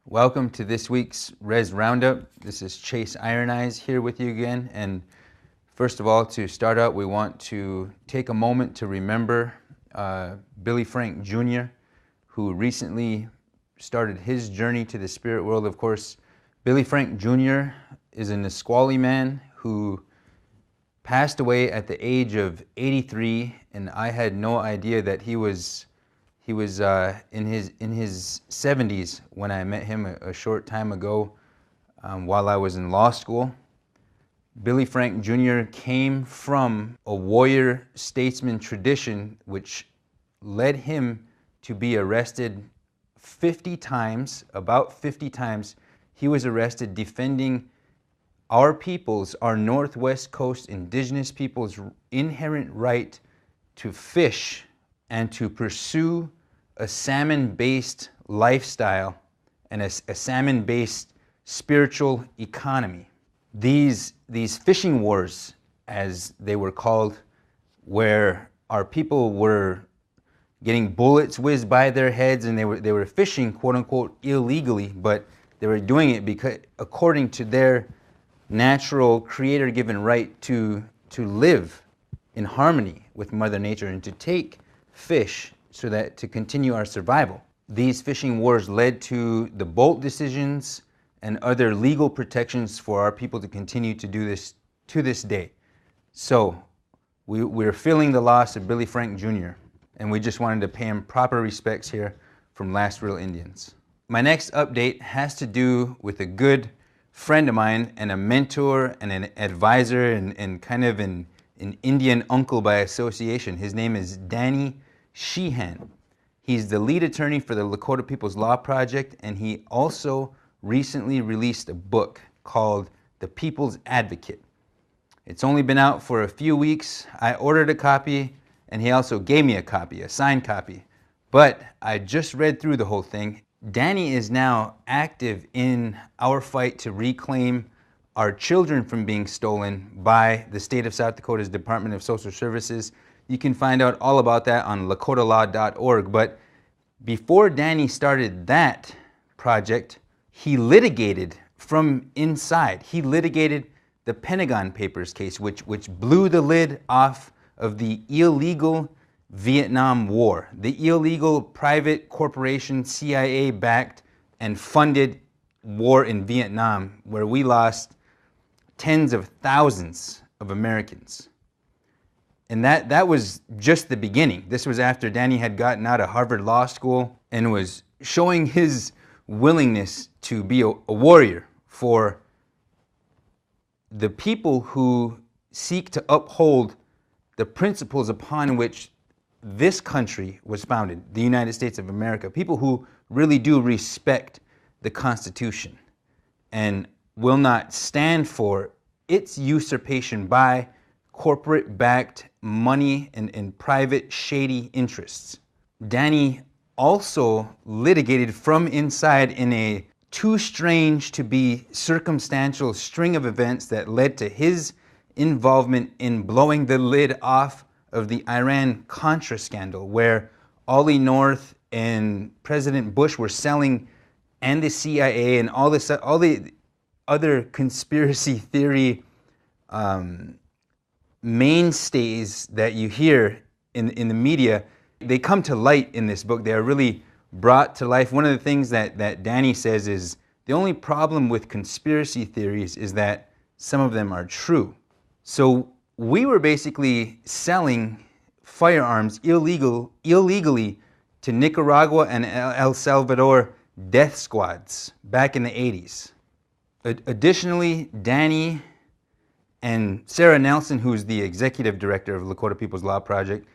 Welcome to this week's Rez Round Up. This is Chase Iron Eyes here with you again. And first of all, to start out, we want to take a moment to remember Billy Frank Jr., who recently started his journey to the spirit world. Of course, Billy Frank Jr. is a Nisqually man who passed away at the age of 83, and I had no idea that he was in his 70s when I met him a short time ago while I was in law school. Billy Frank Jr. came from a warrior statesman tradition which led him to be arrested 50 times, about 50 times. He was arrested defending our people's, our Northwest Coast indigenous people's inherent right to fish and to pursue a salmon-based lifestyle and a salmon-based spiritual economy. These fishing wars, as they were called, where our people were getting bullets whizzed by their heads and they were fishing, quote unquote, illegally, but they were doing it because according to their natural creator-given right to live in harmony with Mother Nature and to take fish so that to continue our survival. These fishing wars led to the Bolt decisions and other legal protections for our people to continue to do this to this day. So we're feeling the loss of Billy Frank Jr., and we just wanted to pay him proper respects here from Last Real Indians. My next update has to do with a good friend of mine and a mentor and an advisor and kind of an Indian uncle by association. His name is Danny Sheehan. He's the lead attorney for the Lakota People's Law Project, and he also recently released a book called The People's Advocate. It's only been out for a few weeks. I ordered a copy, and he also gave me a copy, a signed copy. But I just read through the whole thing. Danny is now active in our fight to reclaim our children from being stolen by the state of South Dakota's Department of Social Services. You can find out all about that on lakotalaw.org. But before Danny started that project, he litigated from inside. He litigated the Pentagon Papers case, which blew the lid off of the illegal Vietnam War, the illegal private corporation CIA-backed and funded war in Vietnam, where we lost tens of thousands of Americans. And that was just the beginning. This was after Danny had gotten out of Harvard Law School and was showing his willingness to be a warrior for the people who seek to uphold the principles upon which this country was founded, the United States of America. People who really do respect the Constitution and will not stand for its usurpation by corporate-backed money and private shady interests. Danny also litigated from inside in a too strange to be circumstantial string of events that led to his involvement in blowing the lid off of the Iran-Contra scandal, where Ollie North and President Bush were selling, and the CIA and all the other conspiracy theory mainstays that you hear in the media. They come to light in this book. They are really brought to life. One of the things that Danny says is the only problem with conspiracy theories is that some of them are true. So we were basically selling firearms illegally to Nicaragua and El Salvador death squads back in the 80s. Additionally, Danny and Sarah Nelson, who's the executive director of Lakota People's Law Project,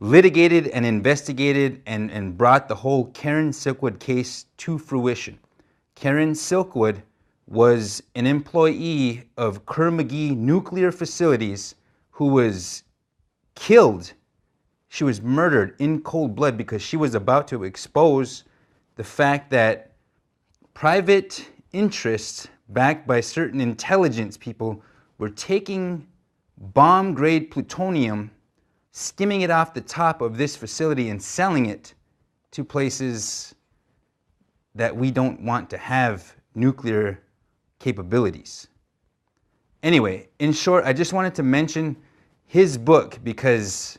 litigated and investigated and brought the whole Karen Silkwood case to fruition. Karen Silkwood was an employee of Kerr-McGee Nuclear Facilities who was killed. She was murdered in cold blood because she was about to expose the fact that private interests backed by certain intelligence people were taking bomb-grade plutonium, skimming it off the top of this facility and selling it to places that we don't want to have nuclear capabilities. Anyway, in short, I just wanted to mention his book because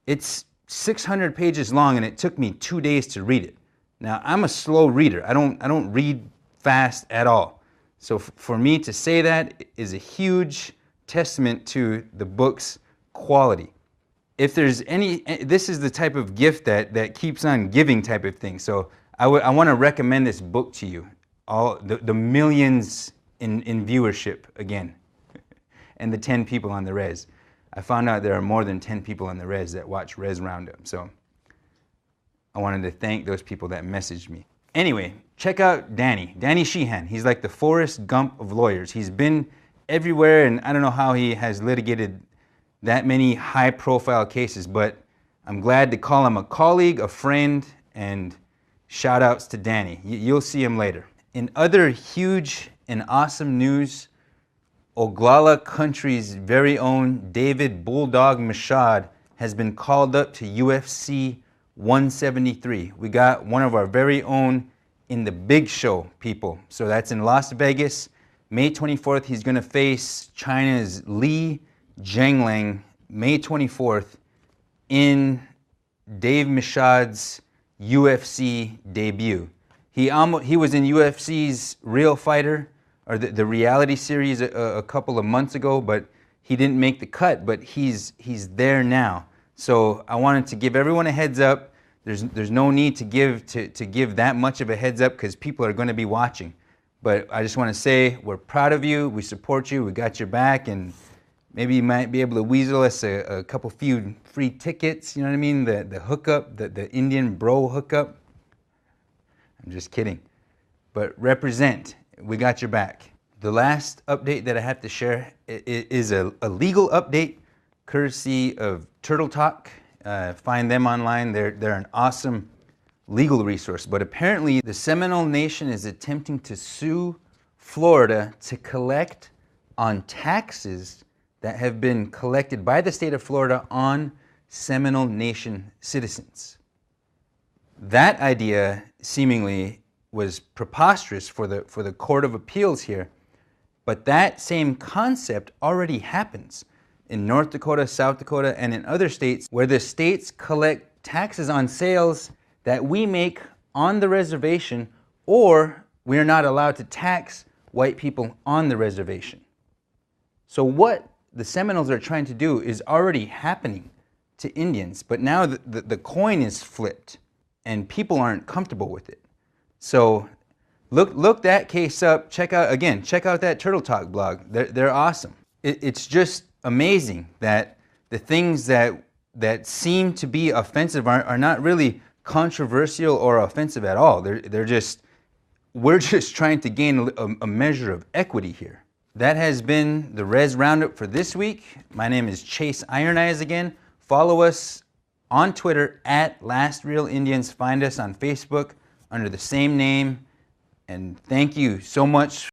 it's 600 pages long and it took me 2 days to read it. Now, I'm a slow reader. I don't read fast at all. So for me to say that is a huge testament to the book's quality. If there's any, this is the type of gift that keeps on giving type of thing. So I want to recommend this book to you. All the millions in viewership again, and the 10 people on the Rez. I found out there are more than 10 people on the Rez that watch Rez Round Up. So I wanted to thank those people that messaged me. Anyway, check out Danny Sheehan. He's like the Forrest Gump of lawyers. He's been everywhere, and I don't know how he has litigated that many high-profile cases, but I'm glad to call him a colleague, a friend, and shout-outs to Danny. You'll see him later. In other huge and awesome news, Oglala country's very own David Bulldog Mashad has been called up to UFC 173. We got one of our very own in the big show people. So that's in Las Vegas. May 24th, he's going to face China's Li Zhenglang, May 24th, in Dave Mashad's UFC debut. He was in UFC's Real Fighter, or the reality series a couple of months ago, but he didn't make the cut, but he's there now. So I wanted to give everyone a heads up. There's no need to give that much of a heads up because people are going to be watching. But I just want to say we're proud of you, we support you, we got your back, and maybe you might be able to weasel us a few free tickets, you know what I mean? The hookup, the Indian bro hookup. I'm just kidding. But represent. We got your back. The last update that I have to share is a legal update courtesy of Turtle Talk. Find them online. They're an awesome legal resource. But apparently the Seminole Nation is attempting to sue Florida to collect on taxes that have been collected by the state of Florida on Seminole Nation citizens. That idea seemingly was preposterous for the Court of Appeals here, but that same concept already happens in North Dakota, South Dakota, and in other states where the states collect taxes on sales that we make on the reservation, or we are not allowed to tax white people on the reservation. So what the Seminoles are trying to do is already happening to Indians, but now the coin is flipped and people aren't comfortable with it. So look that case up. Check out that Turtle Talk blog. They're awesome. It's just amazing that the things that seem to be offensive are not really controversial or offensive at all. We're just trying to gain a measure of equity here. That has been the Rez Roundup for this week. My name is Chase Iron Eyes again. Follow us on Twitter at Last Real Indians. Find us on Facebook under the same name. And thank you so much